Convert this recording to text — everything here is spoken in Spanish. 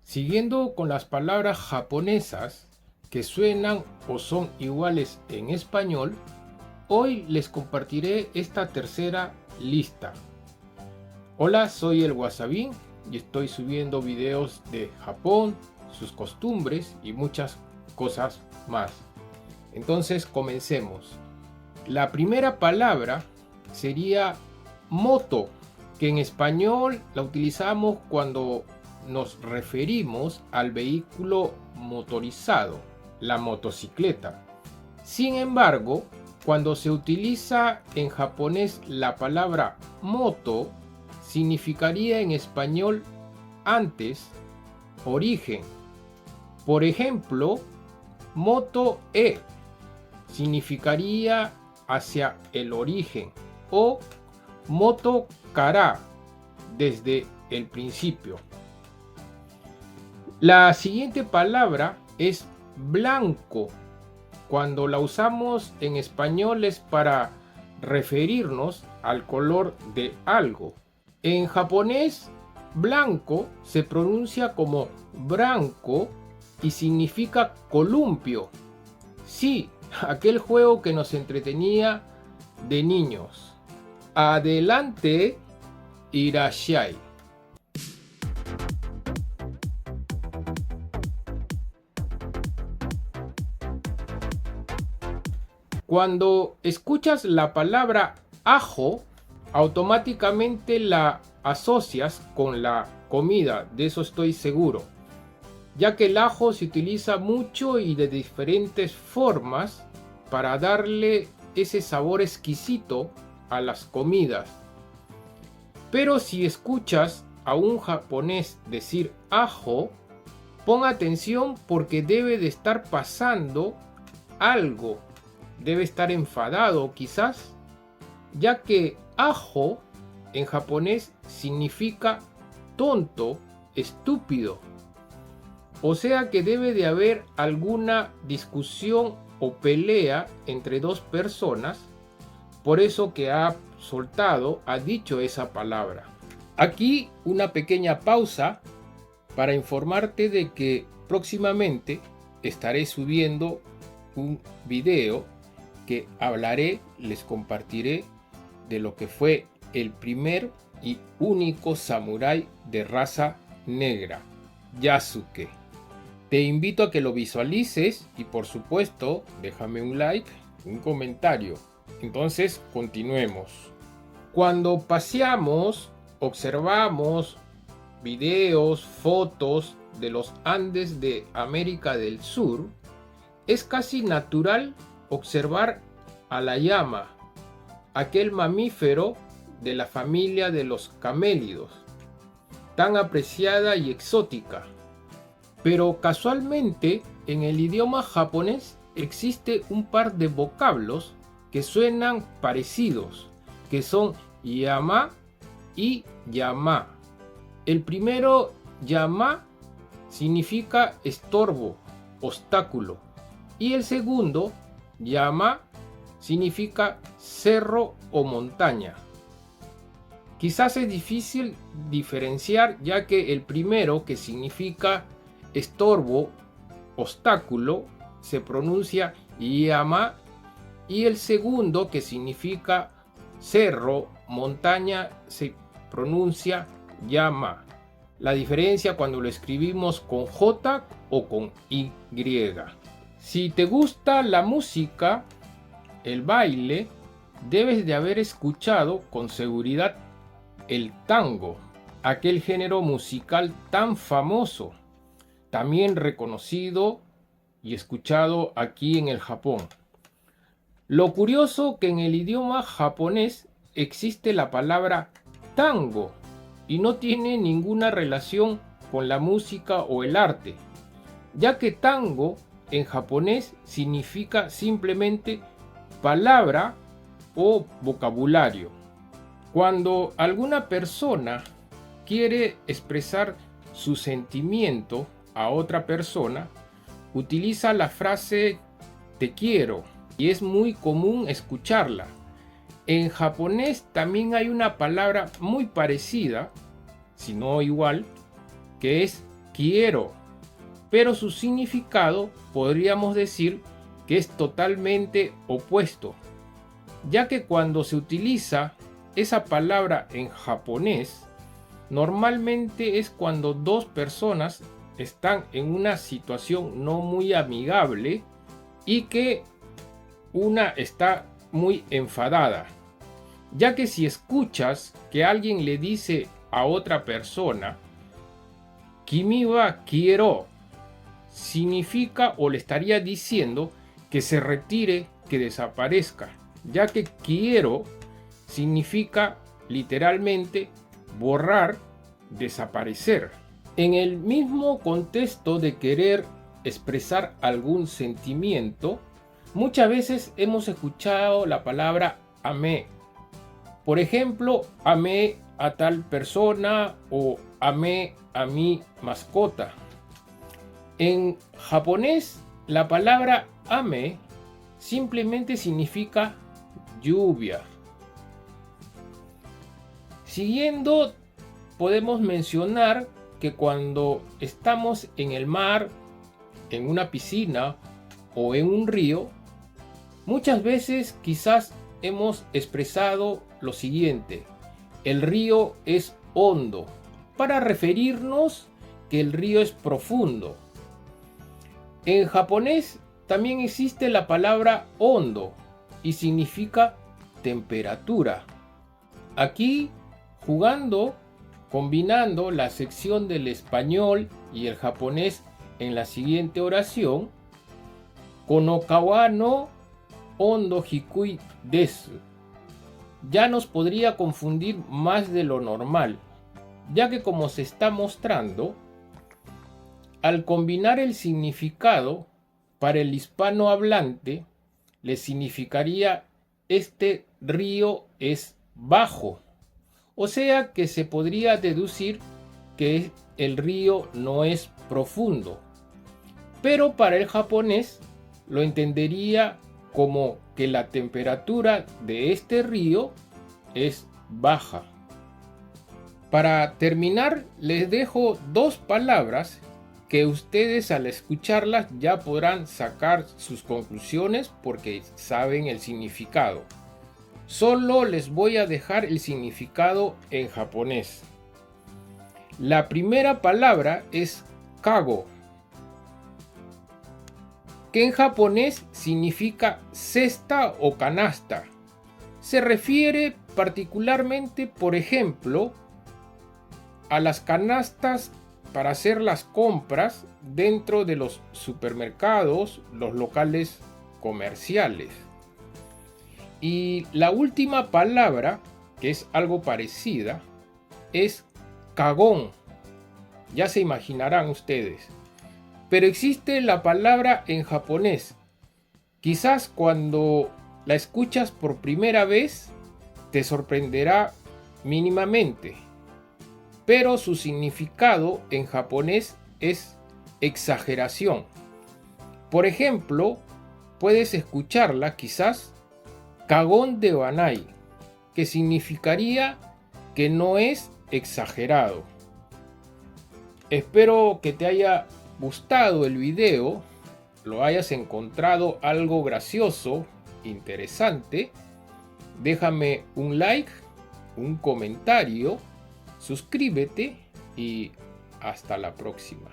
Siguiendo con las palabras japonesas que suenan o son iguales en español, hoy les compartiré esta tercera lista. Hola, soy el Wasabin y estoy subiendo videos de Japón, sus costumbres y muchas cosas más. Entonces comencemos. La primera palabra sería moto, que en español la utilizamos cuando nos referimos al vehículo motorizado, la motocicleta. Sin embargo, cuando se utiliza en japonés la palabra moto, significaría en español antes, origen. Por ejemplo, moto e significaría hacia el origen o moto kara, desde el principio. La siguiente palabra es blanco. Cuando la usamos en español es para referirnos al color de algo. En japonés, blanco se pronuncia como branco y significa columpio. Sí, aquel juego que nos entretenía de niños. Adelante, irashai. Cuando escuchas la palabra ajo, automáticamente la asocias con la comida, de eso estoy seguro, ya que el ajo se utiliza mucho y de diferentes formas para darle ese sabor exquisito a las comidas. Pero si escuchas a un japonés decir ajo, pon atención porque debe de estar pasando algo. Debe estar enfadado quizás, ya que ajo en japonés significa tonto, estúpido. O sea que debe de haber alguna discusión o pelea entre dos personas, por eso que ha dicho esa palabra. Aquí una pequeña pausa para informarte de que próximamente estaré subiendo un video que les compartiré de lo que fue el primer y único samurái de raza negra, Yasuke. Te invito a que lo visualices y por supuesto déjame un like, un comentario. Entonces continuemos. Cuando paseamos, observamos videos, fotos de los Andes de América del Sur, es casi natural observar a la llama, aquel mamífero de la familia de los camélidos, tan apreciada y exótica. Pero casualmente en el idioma japonés existe un par de vocablos que suenan parecidos, que son yama y yama. El primero, yama, significa estorbo, obstáculo, y el segundo, yama, significa cerro o montaña. Quizás es difícil diferenciar, ya que el primero, que significa estorbo, obstáculo, se pronuncia yama, y el segundo, que significa cerro, montaña, se pronuncia yama. La diferencia cuando lo escribimos con J o con Y. Si te gusta la música, el baile, debes de haber escuchado con seguridad el tango, aquel género musical tan famoso, también reconocido y escuchado aquí en el Japón. Lo curioso que en el idioma japonés existe la palabra tango y no tiene ninguna relación con la música o el arte, ya que tango en japonés significa simplemente palabra o vocabulario. Cuando alguna persona quiere expresar su sentimiento a otra persona, utiliza la frase te quiero y es muy común escucharla. En japonés también hay una palabra muy parecida, si no igual, que es quiero, pero su significado podríamos decir que es totalmente opuesto, ya que cuando se utiliza esa palabra en japonés, normalmente es cuando dos personas están en una situación no muy amigable y que una está muy enfadada, ya que si escuchas que alguien le dice a otra persona Kimi wa quiero, significa o le estaría diciendo que se retire, que desaparezca, ya que quiero significa literalmente borrar, desaparecer. En el mismo contexto de querer expresar algún sentimiento, muchas veces hemos escuchado la palabra amé. Por ejemplo, amé a tal persona o amé a mi mascota. En japonés, la palabra ame simplemente significa lluvia. Siguiendo, podemos mencionar que cuando estamos en el mar, en una piscina o en un río, muchas veces quizás hemos expresado lo siguiente: el río es hondo, para referirnos que el río es profundo. En japonés también existe la palabra hondo y significa temperatura. Aquí, jugando, combinando la sección del español y el japonés en la siguiente oración: Konokawa no hondo hikui desu. Ya nos podría confundir más de lo normal, ya que como se está mostrando, al combinar el significado para el hispanohablante, le significaría este río es bajo. O sea que se podría deducir que el río no es profundo. Pero para el japonés lo entendería como que la temperatura de este río es baja. Para terminar, les dejo dos palabras que ustedes al escucharlas ya podrán sacar sus conclusiones porque saben el significado. Solo les voy a dejar el significado en japonés. La primera palabra es kago, que en japonés significa cesta o canasta. Se refiere particularmente, por ejemplo, a las canastas para hacer las compras dentro de los supermercados, los locales comerciales. Y la última palabra, que es algo parecida, es kagón. Ya se imaginarán ustedes. Pero existe la palabra en japonés. Quizás cuando la escuchas por primera vez te sorprenderá mínimamente. Pero su significado en japonés es exageración. Por ejemplo, puedes escucharla quizás kagón de wanai, que significaría que no es exagerado. Espero que te haya gustado el video, lo hayas encontrado algo gracioso, interesante. Déjame un like, un comentario, suscríbete y hasta la próxima.